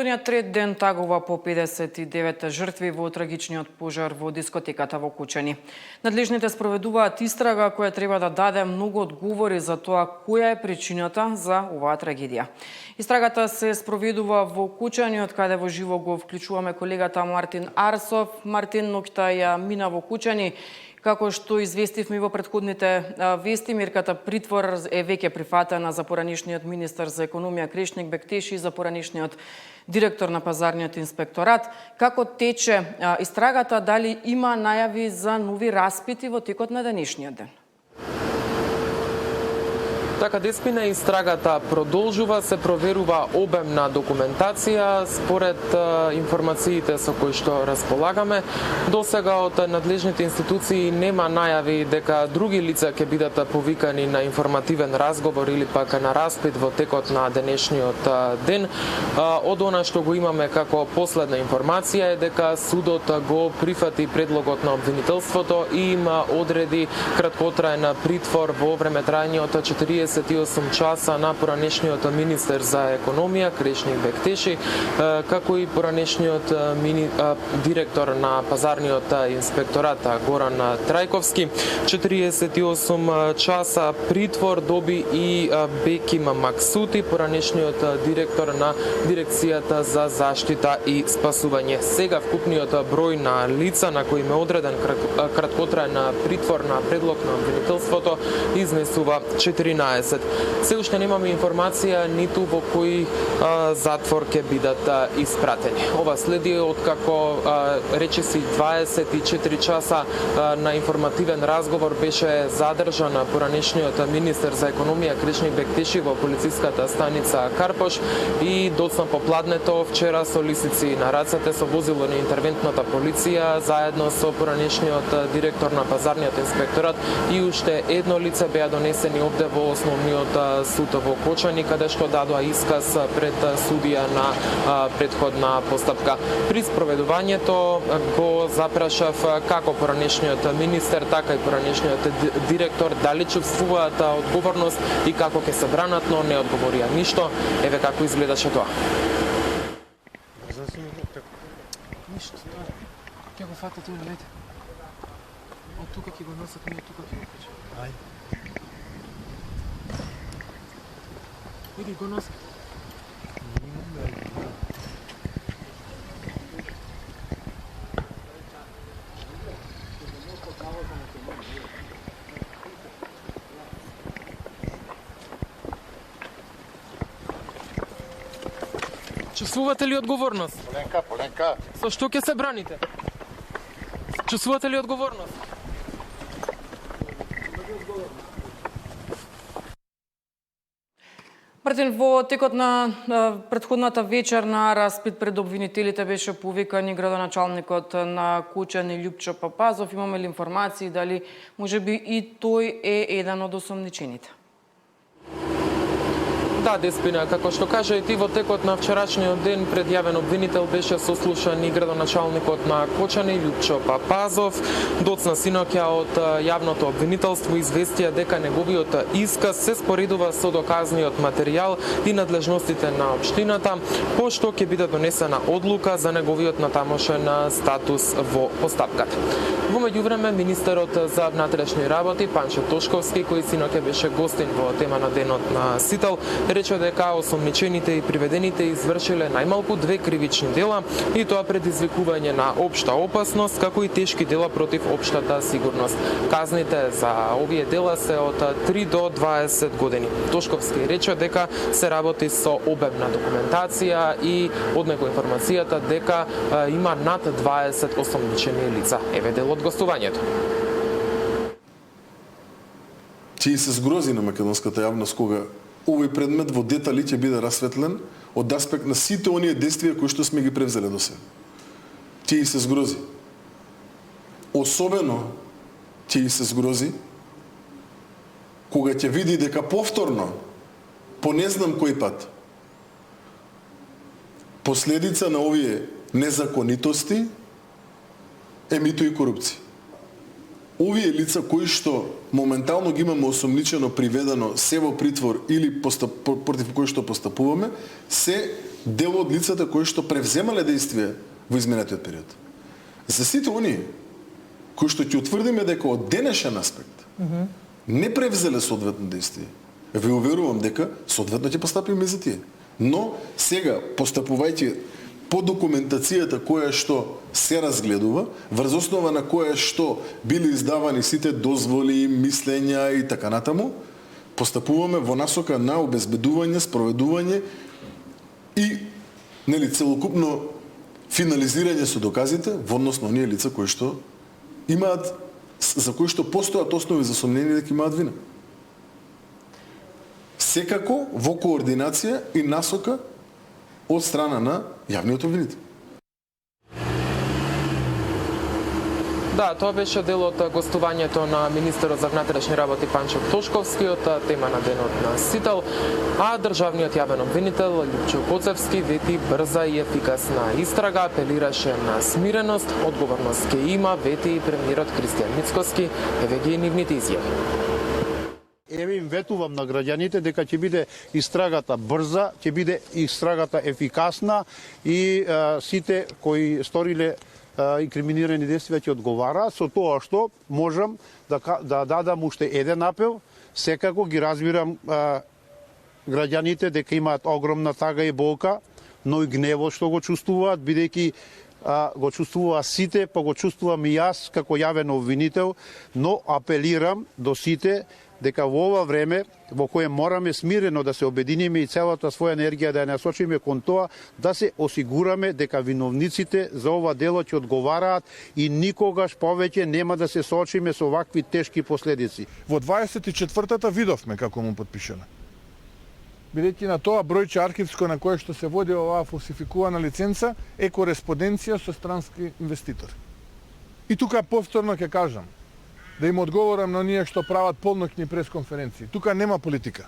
Предходниот трет ден тагува по 59 жртви во трагичниот пожар во дискотеката во Кучани. Надлежните спроведуваат истрага која треба да даде многу одговори за тоа која е причината за оваа трагедија. Истрагата се спроведува во Кучани, од каде во живо го вклучуваме колегата Мартин Арсов. Мартин, ноќта ја мина во Кучани. Како што известивме во претходните вести, мерката притвор е веќе прифатена за поранишниот министер за економија Крешник Бектеши и за поранишниот директор на пазарниот инспекторат. Како тече истрагата, дали има најави за нови распити во текот на денешниот ден? Така, Деспина, истрагата продолжува, се проверува обемна документација според информациите со кои што располагаме. Досега од надлежните институции нема најави дека други лица ќе бидат повикани на информативен разговор или пак на распит во текот на денешниот ден. Од она што го имаме како последна информација е дека судот го прифати предлогот на обвинителството и им одреди краткотраен притвор во време трајање од 48 часа на поранешниот министер за економија Крешник Бектеши, како и поранешниот директор на пазарниот инспекторат Горан Трајковски. 48 часа притвор доби и Беким Максути, поранешниот директор на дирекцијата за заштита и спасување. Сега вкупниот број на лица на кои им е одреден краткотраен притвор на предлог на обвинителството изнесува 14. Се уште немаме информација ниту во кој затвор ќе бидат испратени. Ова следи откако речиси 24 часа на информативен разговор беше задржан поранешниот министер за економија Крешник Бектеши во полициската станица Карпош и доцна попладнето вчера со лисици на рацете со возило на интервентната полиција заедно со поранешниот директор на пазарниот инспекторат и уште едно лице беа донесени овде во Основниот суд во Кочани, каде што дадоа исказ пред судија на претходна постапка. При спроведувањето го запрашав како поранешниот министер, така и поранешниот директор дали чувствуваат одговорност и како ќе се бранат, но не одговорија ништо. Еве како изгледаше тоа. Ништо, ќе го фатат и лете. Од тука ќе го носат, ние тука ќе го качат. Ајде. Иди го носи. Чувствувате ли одговорност? Поленка. Со што ќе се браните? Чувствувате ли одговорност? Мартин, во текот на претходната вечер на распит пред обвинителите беше повикан и градоначалникот на Кучани Љупчо Папазов. Имаме ли информации дали можеби и тој е еден од осомничените? Да, Деспина, како што кажа и ти, во текот на вчерашниот ден пред јавен обвинител беше сослушан и градоначалникот на Кочани Љупчо Папазов. Доцна синоќа од јавното обвинителство известија дека неговиот исказ се споредува со доказниот материјал и надлежностите на општината, пошто ќе биде донесена одлука за неговиот натамошен статус во постапката. Во меѓувреме, министерот за внатрешни работи Панчо Тошковски, кој синоќа беше гостин во тема на денот на Сител, рече дека осомничените и приведените извршиле најмалку 2 кривични дела и тоа предизвикување на општа опасност, како и тешки дела против општата сигурност. Казните за овие дела се од 3 до 20 години. Тошковски рече дека се работи со обемна документација и од него информацијата дека има над 20 осомничени лица. Еве дел од гостувањето. Ќе се згрози на македонската јавност кога овој предмет во детали ќе биде расветлен од аспект на сите оние действија кои што сме ги превзеле до сега. Ќе се згрози. Особено ќе се згрози кога ќе види дека повторно, по не знам кој пат, последица на овие незаконитости е мито и корупција. овие лица кои што моментално ги имаме осомничено приведено се во притвор или против кои што постапуваме, се дел од лицата кои што превземале действие во изминатиот период. За сите оние кои што ќе утврдиме дека од денешен аспект не превзеле соодветно действие, ве уверувам дека соодветно ќе постапиме за тие. Но сега, постапувајќи по документацијата која што се разгледува, врз основа на која што били издавани сите дозволи, мислења и така натаму, постапуваме во насока на обезбедување, спроведување и целокупно финализирање со доказите во однос на оние лица кои што имаат, за кои што постојат основи за сомнение дека имаат вина. Секако во координација и насока од страна на јавниот обвинител. Да, тоа беше дел од гостувањето на министерот за внатрешни работи Панчо Тошковскиот, тема на денот на Сител, а државниот јавен обвинител Лјупчо Коцевски вети брза и ефикасна истрага, апелираше на смиреност, одговорност ке има, вети и премиерот Кристијан Мицкоски, еве ги нивните изјави. Еве им ветувам на граѓаните дека ќе биде истрагата брза, ќе биде истрагата ефикасна и сите кои сториле инкриминирани действија ќе одговараат, со тоа што можам да дадам уште еден апел. Секако ги разбирам граѓаните дека имаат огромна тага и болка, но и гневот што го чувствуваат, бидејќи го чувствуваат сите, па го чувствувам и јас како јавен обвинител, но апелирам до сите дека во ова време во кое мораме смирено да се обединиме и целата своја енергија да ја насочиме кон тоа да се осигураме дека виновниците за ова дело ќе одговараат и никогаш повеќе нема да се соочиме со вакви тешки последици. Во 24-та видовме како му подпишано. Бидејќи на тоа бројче архивско на кое што се води оваа фалсификувана лиценца е кореспонденција со странски инвеститори. И тука повторно ќе кажам, да им одговорам на оние што прават полноќни пресконференции. Тука нема политика.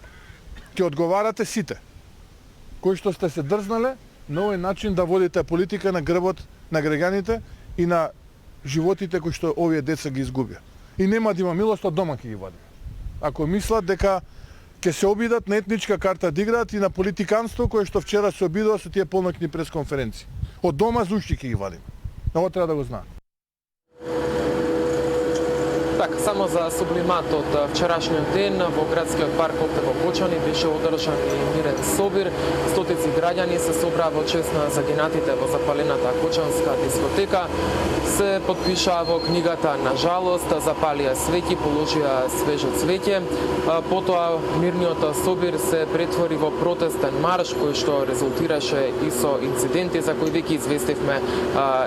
Ќе одговарате сите, кои што сте се дрзнале на овој начин да водите политика на грбот на граѓаните и на животите кои што овие деца ги изгубија. И нема да има милост, од дома ќе ги вадиме. Ако мислат дека ќе се обидат на етничка карта да играат и на политиканство кое што вчера се обидува со тие полноќни пресконференции. Од дома за ушти ќе ги вадиме. Ова треба да го знаат. Так, само за сублимат од вчерашниот ден во градскиот парк во Кочани беше одржан и мирен собир. Стотици граѓани се собраа во чест на загинатите во запалената Кочанска дискотека. Се подпишаа во книгата на жалост, запалија свеќи, положија свежо цвеќе. Потоа мирниот собир се претвори во протестен марш кој што резултираше и со инциденти за кои веќе известивме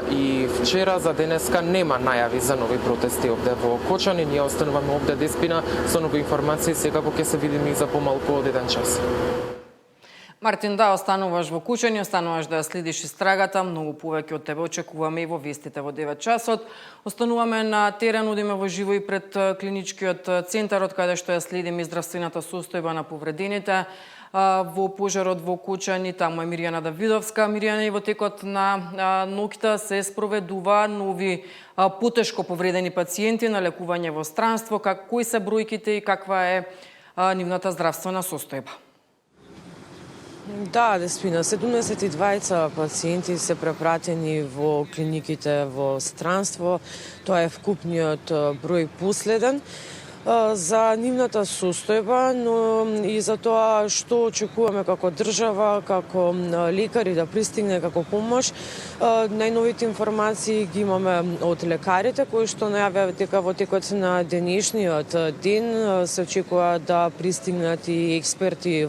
и вчера. За денеска нема најави за нови протести овде во Кочани. Ние остануваме овде деспина со нови информации, секако ќе се видиме и за помалку од 1 час. Мартин, да, остануваш во Кучани, остануваш да следиш истрагата, многу повеќе од тебе очекуваме и во вестите во 9 часот. Остануваме на терен, одиме во живо и пред клиничкиот центар, од каде што ја следиме здравствената состојба на повредените во пожарот во Кучани. Таму е Мирјана Давидовска. Мирјана, и во текот на ноќта се спроведува нови потешко повредени пациенти на лекување во странство. Кои се бројките и каква е нивната здравствена состојба? Да, Деспина, 72 пациенти се препратени во клиниките во странство. Тоа е вкупниот број последен за нивната состојба, но и за тоа што очекуваме како држава, како лекари да пристигне како помош. Најновите информации ги имаме од лекарите, кои што најавија дека во текот на денешниот ден се очекува да пристигнат и експерти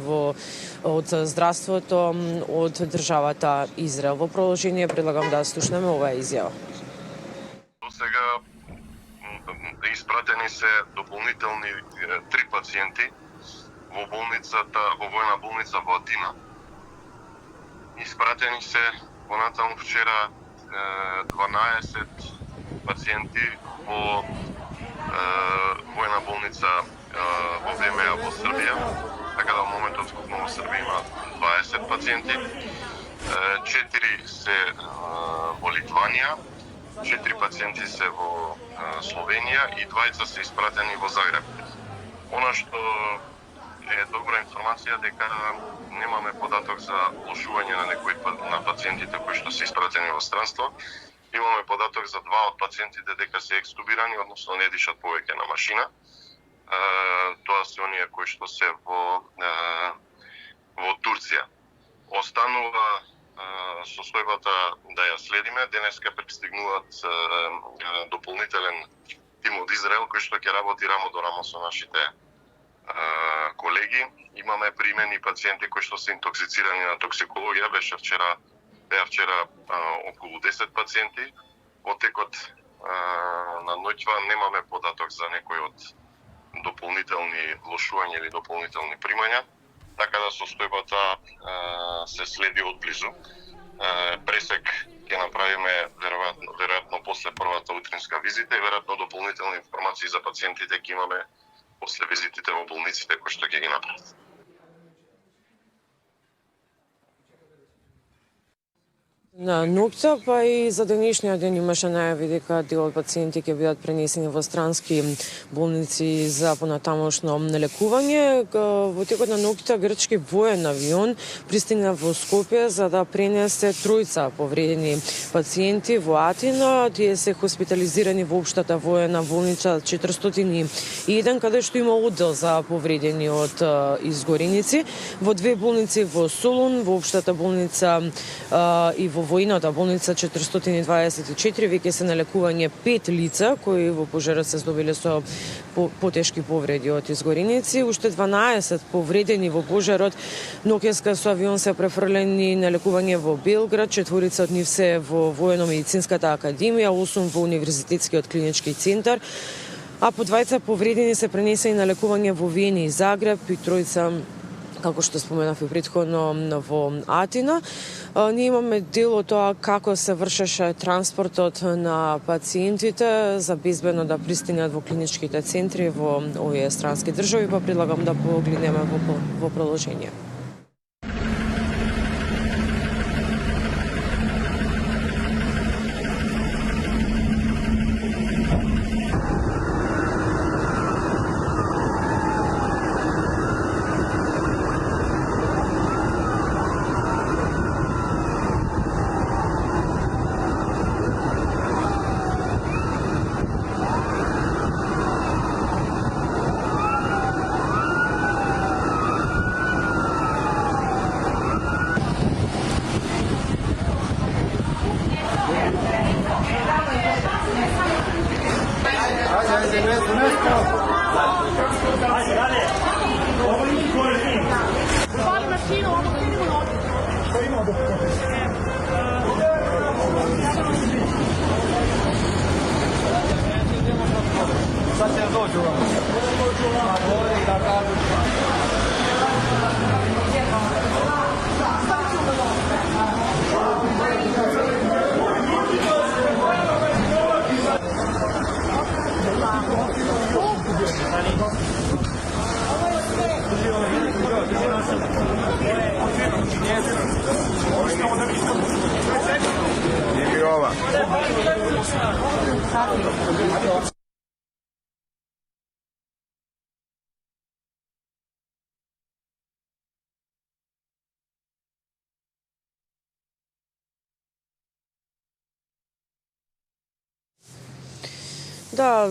од здравството од државата Израел. Во продолжение предлагам да слушнеме оваа изјава. До сега испратени се дополнителни 3 пациенти во болницата, во војна болница во Атина. Испратени се понатаму вчера 12 пациенти во војна болница во ВМА во Србија. Така да во моментот скупно во Србија има 20 пациенти. 4 се во Литванија 4 пациенти се во Словенија и 2 се испратени во Загреб. Она што е добра информација дека немаме податок за лошување на некои на пациентите кои што се испратени во странство. Имаме податок за 2 од пациентите дека се екстубирани, односно не дишат повеќе на машина. Тоа се оние кои што се во Турција. Останува состојбата да ја следиме. Денеска пристигнуваат дополнителен тим од Израел кој што ќе работи рамо до рамо со нашите колеги. Имаме примени пациенти кои што се интоксицирани на токсикологија. Беа вчера околу 10 пациенти. Во текот на ноќва немаме податок за некој од дополнителни лошувања или дополнителни примања, така да состојбата се следи одблизу. Пресек ќе направиме веројатно после првата утринска визита и веројатно дополнителни информации за пациентите ќе имаме после визитите во болниците кои што ќе ги направат. На ноќта, па и за денешниот ден имаше најави дека дел од пациенти ќе бидат пренесени во странски болници за понатамошно лекување. Во текот на ноќта грчки воен авион пристигна во Скопје за да пренесе 3 повредени пациенти во Атина. Тие се хоспитализирани во општата воена болница 401, каде што има оддел за повредени од изгореници. Во 2 болници во Солун, во општата болница и во војната болница 424 веќе се на лекување 5 лица кои во пожарот се здобиле со потешки повреди од изгореници. Уште 12 повредени во пожарот ноќеска со авион се префрлени на лекување во Белград. 4 од нив се во Воено-медицинската академија, 8 во Универзитетскиот клинички центар, а по 2 повредени се пренесени на лекување во Виена и Загреб и 3, како што споменав и претходно, во Атина. Ние имаме дел од тоа како се вршеше транспортот на пациентите за безбедно да пристигнат во клиничките центри во овие странски држави, па предлагам да погледнеме во продолжение. Да,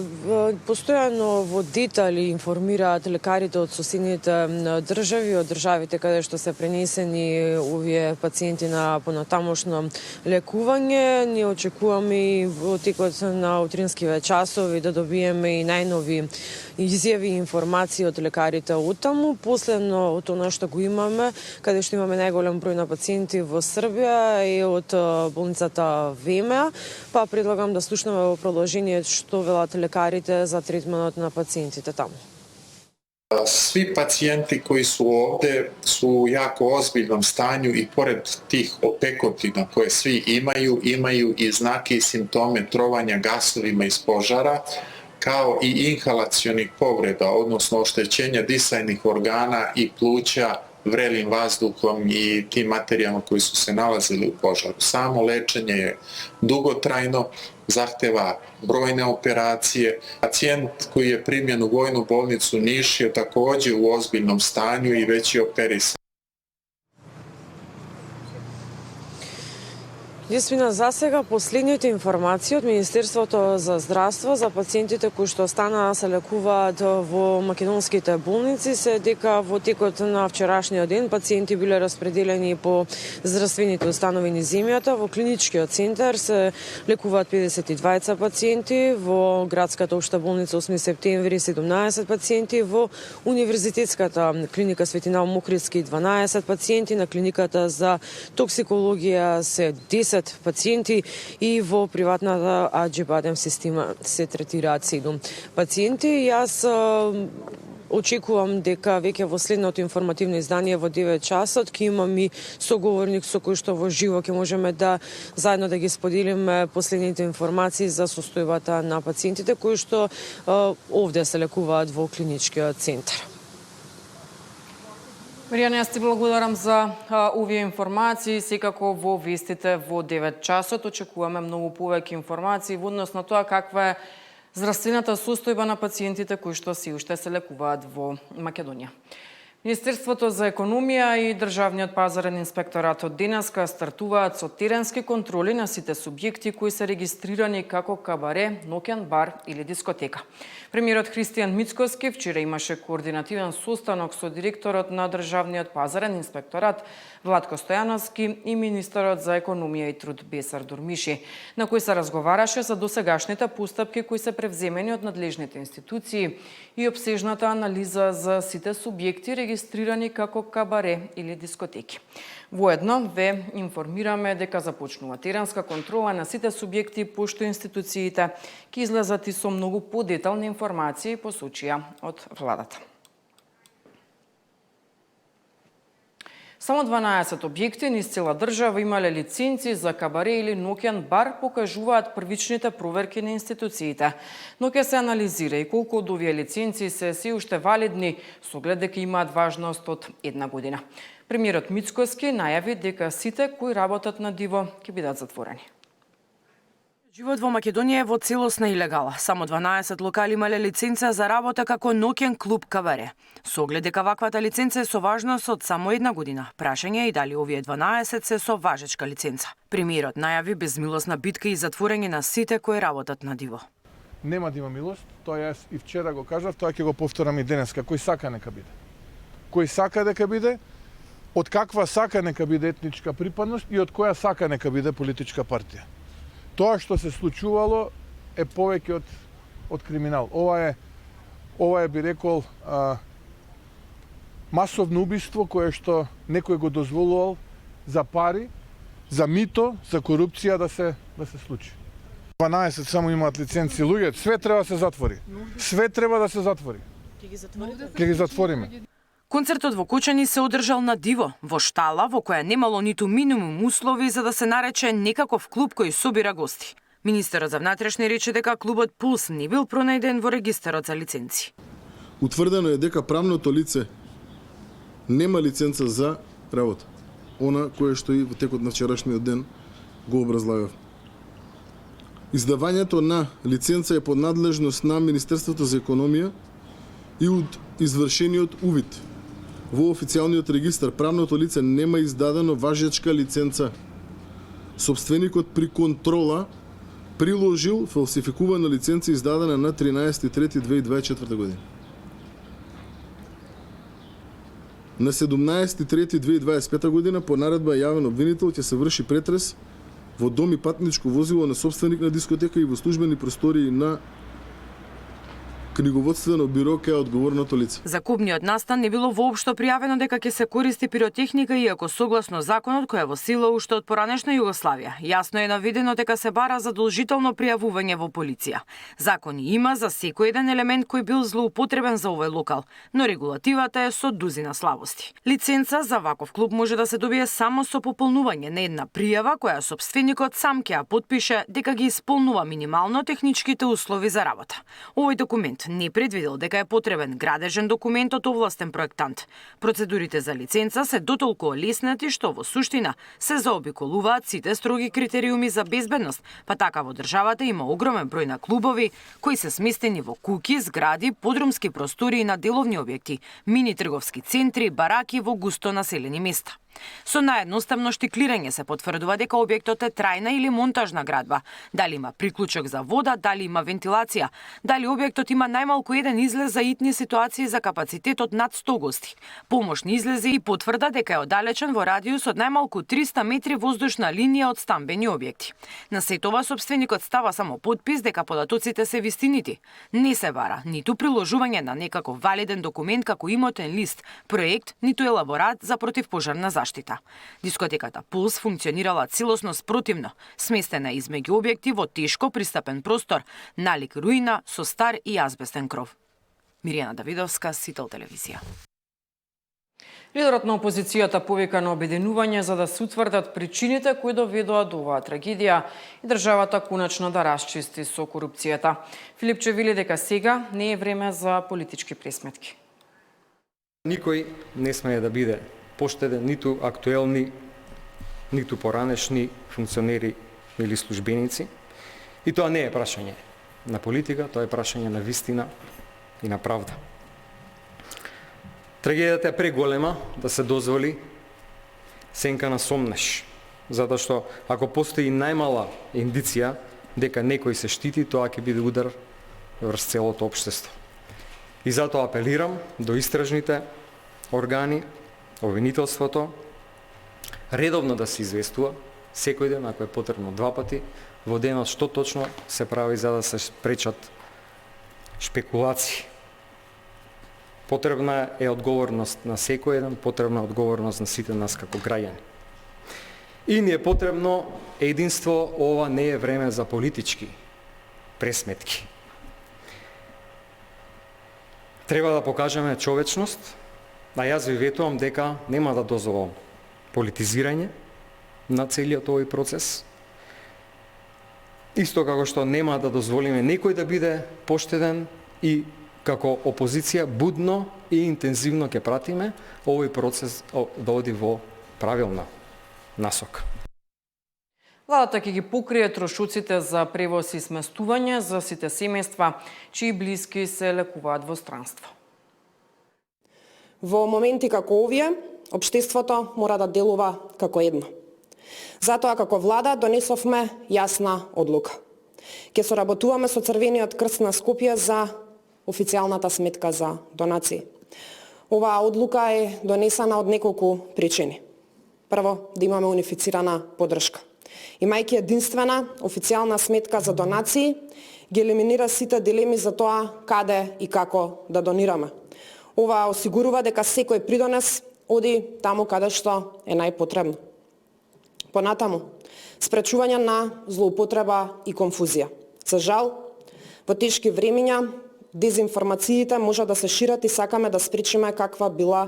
постојано во детали информираат лекарите од соседните држави, од државите каде што се пренесени овие пациенти на понатамошно лекување. Ние очекуваме и во текот на утринскиве часови да добиеме и најнови изјави и информации од лекарите од таму. Последно од тоа што го имаме, каде што имаме најголем број на пациенти во Србија е од болницата ВМА, па предлагам да слушнеме во продолжение што велат лекарите за третманот на пациентите таму. Svi pacijenti koji su ovde su u jako ozbiljnom stanju i pored tih opekotina koje svi imaju i znake i simptome trovanja gasovima iz požara, kao i inhalacionih povreda, odnosno oštećenja disajnih organa i pluća vrelim vazduhom i tim materijama koji su se nalazili u požaru. Samo lečenje je dugotrajno, zahteva brojne operacije. Pacijent koji je primljen u vojnu bolnicu Niš je takođe u ozbiljnom stanju i već je operisan. Јасмина, за сега последните информации од Министерството за здравство за пациентите кои што останаа се лекуваат во македонските болници се дека во текот на вчерашниот ден пациенти биле распределени по здравствените установи низ земјата. Во клиничкиот центар се лекуваат 52 пациенти, во градската општа болница 8 септември 17 пациенти, во универзитетската клиника Светинал Мохридски 12 пациенти, на клиниката за токсикологија се 10 пациенти и во приватната Аџибадем система се третираат 7 пациенти. Јас очекувам дека веќе во следното информативно издание во 9 часот ќе имам и соговорник со кој што во живо ќе можеме да заедно да ги споделиме последните информации за состојбата на пациентите кои што овде се лекуваат во клиничкиот центар. Миријана, јас ти благодарам за овие информации. Секако во вестите во 9 часот очекуваме многу повеќе информации во однос на тоа каква е здравствената состојба на пациентите кои што се уште се лекуваат во Македонија. Министерството за економија и Државниот пазарен инспекторат од денеска стартуваат со теренски контроли на сите субјекти кои се регистрирани како кабаре, ноќен бар или дискотека. Премиерот Христијан Мицкоски вчера имаше координативен состанок со директорот на Државниот пазарен инспекторат Владко Стојановски и министерот за економија и труд Бесар Дурмиши, на кој се разговараше за досегашните постапки кои се превземени од надлежните институции и обсежната анализа за сите субјекти регистрирани како кабаре или дискотеки. Воедно ве информираме дека започнува теренска контрола на сите субјекти, пошто институциите ќе излезат и со многу подетални информации, посочија од владата. Само 12 објекти низ цела држава имале лиценци за кабаре или ноќен бар, покажуваат првичните проверки на институциите. Но ќе се анализира и колку од овие лиценци се уште валидни, со оглед дека имаат важност од 1 година. Премиерот Мицкоски најави дека сите кои работат на диво ќе бидат затворени. Живот во Македонија е во целосна илегала. Само 12 локали имале лиценца за работа како ноќен клуб кабаре. Со оглед дека ваквата лиценца е со важност од само 1 година, прашање е и дали овие 12 се со важечка лиценца. Премиерот најави безмилосна битка и затворање на сите кои работат на диво. Нема да има милост, тоа јас и вчера го кажав, тоа ќе го повторам и денеска. Кој сака нека биде. Кој сака дека биде, од каква сака нека биде етничка припадност и од која сака нека биде политичка партија. Тоа што се случувало е повеќе од криминал. Ова е би рекол масовно убиство кое што некој го дозволувал за пари, за мито, за корупција да се случи. 12 само имаат лиценци луѓе, све треба да се затвори. Све треба да се затвори. Ќе ги затвориме. Концертот во Кочани се одржал на диво, во штала во која немало ниту минимум услови за да се нарече некаков клуб кој собира гости. Министерот за внатрешни рече дека клубот Пулс не бил пронајден во регистарот за лиценци. Утврдено е дека правното лице нема лиценца за работа. Она кое што и во текот на вчерашниот ден го образлагав. Издавањето на лиценца е под надлежност на Министерството за економија и од извршениот увид во официјалниот регистар правното лице нема издадено важечка лиценца. Собственикот при контрола приложил фалсификувана лиценца издадена на 13.3.2024 година. На 17.3.2025 година по наредба јавен обвинител ќе се врши претрес во дом и патничко возило на собственик на дискотека и во службени простории на книговодствено биро кај одговорното лице. За купниот настан не било воопшто пријавено дека ќе се користи пиротехника, иако согласно законот кој е во сила уште од поранешна Југославија. Јасно е наведено дека се бара задолжително пријавување во полиција. Закони има за секој еден елемент кој бил злоупотребен за овој локал, но регулативата е со дузина слабости. Лиценца за ваков клуб може да се добие само со пополнување на една пријава која сопственикот сам ќе ја потпише дека ги исполнува минимално техничките услови за работа. Овој документ Проектот не предвидел дека е потребен градежен документ од овластен проектант. Процедурите за лиценца се дотолку олеснати што во суштина се заобиколуваат сите строги критериуми за безбедност, па така во државата има огромен број на клубови кои се сместени во куќи, згради, подрумски простории на деловни објекти, мини трговски центри, бараки во густо населени места. Со наедноставно штиклирање се потврдува дека објектот е трајна или монтажна градба, дали има приклучок за вода, дали има вентилација, дали објектот има најмалку еден излез за итни ситуации за капацитетот над 100 гости. Помошни излези и потврда дека е оддалечен во радиус од најмалку 300 метри воздушна линија од стамбени објекти. На сетова сопственикот става само потпис дека податоците се вистинити. Не се бара ниту приложување на некаков валиден документ како имотен лист, проект, ниту елаборат за противпожарна заштита. Дискотеката Пулс функционирала целосно спротивно, сместена измеѓу објекти во тешко пристапен простор, налик руина со стар и азбестен кров. Миријана Давидовска, Сител телевизија. Лидерот на опозицијата повика на обединување за да се утврдат причините кои доведоа до оваа трагедија и државата конечно да расчисти со корупцијата. Филипче вели дека сега не е време за политички пресметки. Никој не смее да биде поштеден, ниту актуелни, ниту поранешни функционери или службеници. И тоа не е прашање на политика, тоа е прашање на вистина и на правда. Трагедијата е преголема да се дозволи сенка на сомнеш, затоа што ако постои најмала индиција дека некој се штити, тоа ќе биде удар врз целото општество. И затоа апелирам до истражните органи, обвинителството, редовно да се известува, секој ден, ако е потребно 2 пати, во денот што точно се прави за да се спречат шпекулации. Потребна е одговорност на секој еден, потребна е одговорност на сите нас како граѓани. И ни е потребно единство, ова не е време за политички пресметки. Треба да покажеме човечност, а јас ви ветувам дека нема да дозволам политизирање на целиот овој процес. Исто како што нема да дозволиме некој да биде поштеден и како опозиција будно и интензивно ќе пратиме овој процес да оди во правилна насока. Владата ќе ги покрие трошоците за превоз и сместување за сите семејства чии блиски се лекуваат во странство. Во моменти како овие, општеството мора да делува како едно. Затоа како влада донесовме јасна одлука. Ќе соработуваме со Црвениот крст на Скопје за официјалната сметка за донации. Оваа одлука е донесена од неколку причини. Прво, да имаме унифицирана поддршка. Имајќи единствена официјална сметка за донации, ги елиминира сите дилеми за тоа каде и како да донираме. Ова осигурува дека секој придонес оди таму каде што е најпотребно. Понатаму, спречување на злоупотреба и конфузија. За жал, во тешки времиња, дезинформациите може да се шират и сакаме да спречиме каква била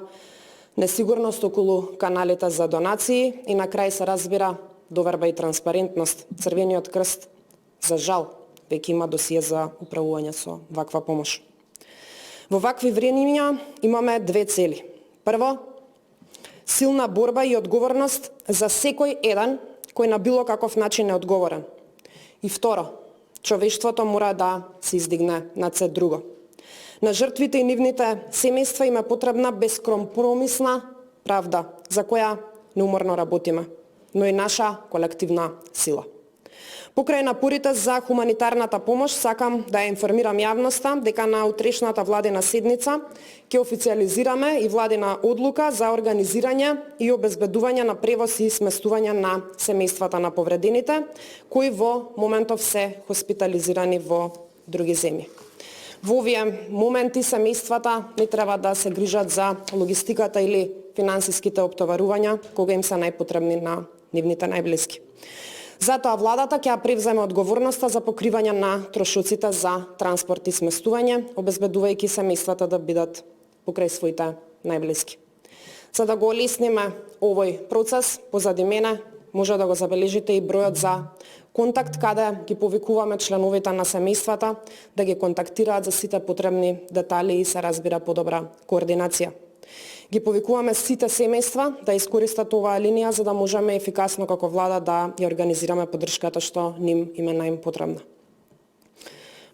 несигурност околу каналите за донации и на крај се разбира доверба и транспарентност. Црвениот крст, за жал, веќе има досие за управување со ваква помош. Во вакви времиња имаме две цели. Прво, силна борба и одговорност за секој еден кој на било каков начин е одговорен. И второ, човештвото мора да се издигне над се друго. На жртвите и нивните семејства им е потребна безкомпромисна правда, за која неуморно работиме, но и наша колективна сила. Покрај напорите за хуманитарната помош, сакам да ја информирам јавноста дека на утрешната владина седница ќе официјализираме и владина одлука за организирање и обезбедување на превоз и сместување на семејствата на повредените, кои во моментов се хоспитализирани во други земји. Во овие моменти семејствата не треба да се грижат за логистиката или финансиските оптоварувања, кога им се најпотребни на нивните најблиски. Затоа владата ќе превземе одговорноста за покривање на трошоците за транспорт и сместување, обезбедувајќи семејствата да бидат покрај своите најблиски. За да го олесниме овој процес, позади мене може да го забележите и бројот за Контакт каде ги повикуваме членовите на семејствата да ги контактираат за сите потребни детали и се разбира подобра координација. Ги повикуваме сите семејства да искористат оваа линија за да можеме ефикасно како влада да ја организираме поддршката што ним им е најпотребна.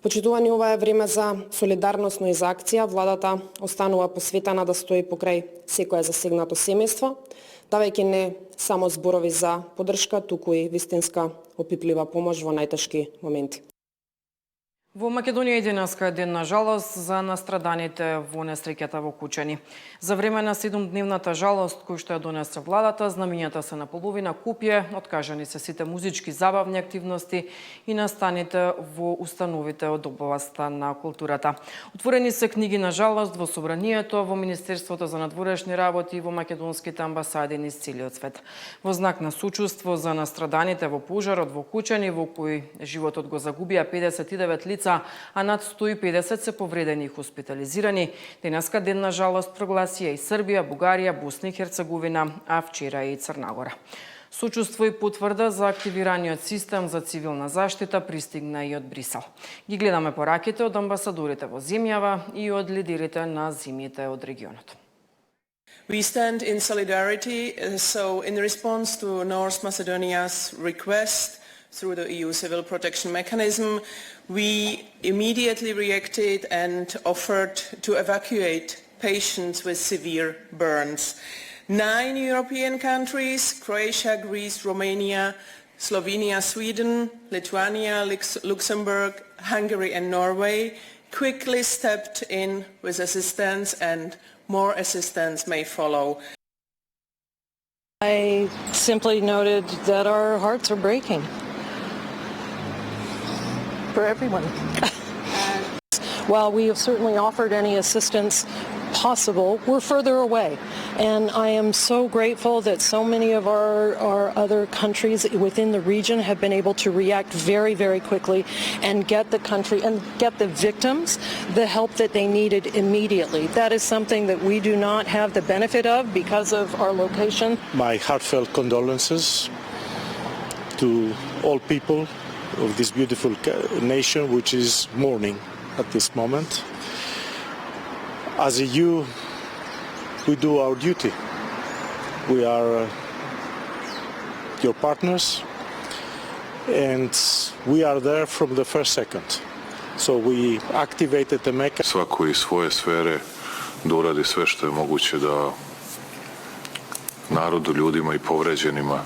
Почитувани, ова е време за солидарност, но и за акција. Владата останува посветена да стои покрај секое засегнато семејство, давајќи не само зборови за поддршка, туку и вистинска опиплива помош во најтешки моменти. Во Македонија денеска е ден на жалост за настраданите во несреќата во Кучани. За време на 7-дневната жалост кој што ја донесе владата, знамињата се на половина купје, откажани се сите музички забавни активности и настаните во установите од областа на културата. Отворени се книги на жалост во собранието, во Министерството за надворешни работи и во македонските амбасади низ целиот свет. Во знак на сочувство за настраданите во пожарот во Кучани, во кој животот го загубија 59 лица, а над 150 се повредени и хоспитализирани. Денеска ден на жалост прогласија и Србија, Бугарија, Босна и Херцеговина, а вчера и Црна Гора. Сочувство и потврда за активираниот систем за цивилна заштита пристигна и од Брисел. Ги гледаме пораките од амбасадорите во земјава и од лидерите на земјите од регионот. We stand in solidarity, so in response to North Macedonia's request through the EU Civil Protection Mechanism, we immediately reacted and offered to evacuate patients with severe burns. 9 European countries, Croatia, Greece, Romania, Slovenia, Sweden, Lithuania, Luxembourg, Hungary and Norway, quickly stepped in with assistance, and more assistance may follow. I simply noted that our hearts are breaking. For everyone. While we have certainly offered any assistance possible, we're further away. And I am so grateful that so many of our other countries within the region have been able to react very, very quickly and get the country and get the victims the help that they needed immediately. That is something that we do not have the benefit of because of our location. My heartfelt condolences to all people of this beautiful nation which is mourning at this moment. As a EU, we do our duty. We are your partners and we are there from the first second. So we activated the mechanism. Svako iz svoje sfere da uradi sve što je moguće da narodu, ljudima i povređenima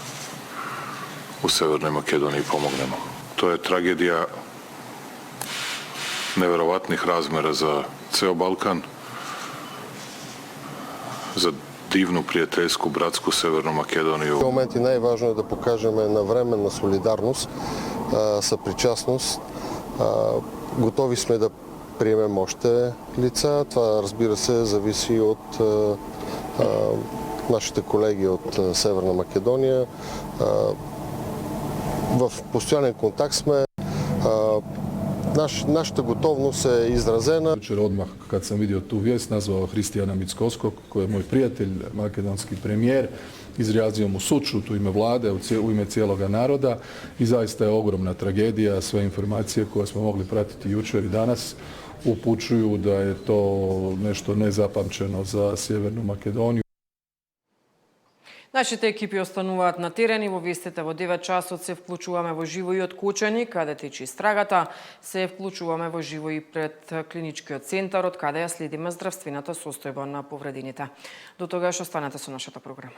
u Severnoj Makedoniji pomognemo. To je tragedija neverovatnih razmera za ceo Balkan, za divnu, пријателjsku, братску Северну Македонiju. В моменти најважно е да покажеме навременна солидарност, съпричастност. Готови сме да приемем още лица. Това, разбира се, зависи от нашите колеги от Северна Македония. В постоянен контакт сме. Нашата готовност е изразена. Jučer odmah kad sam vidio tu vijest nazvao Hristijana Mickovskog, koji je moj prijatelj, makedonski premijer, izrazio mu sućut u ime vlade, u ime cijeloga naroda i zaista je ogromna tragedija. Sve informacije koje smo mogli pratiti jučer i danas upućuju da je to nešto nezapamćeno za Sjevernu Makedoniju. Нашите екипи остануваат на терен и во вестите во 9 часот се вклучуваме во живо и од Кучани, каде тече истрагата, се вклучуваме во живо и пред клиничкиот центар, од каде ја следиме здравствената состојба на повредените. До тогаш останете со нашата програма.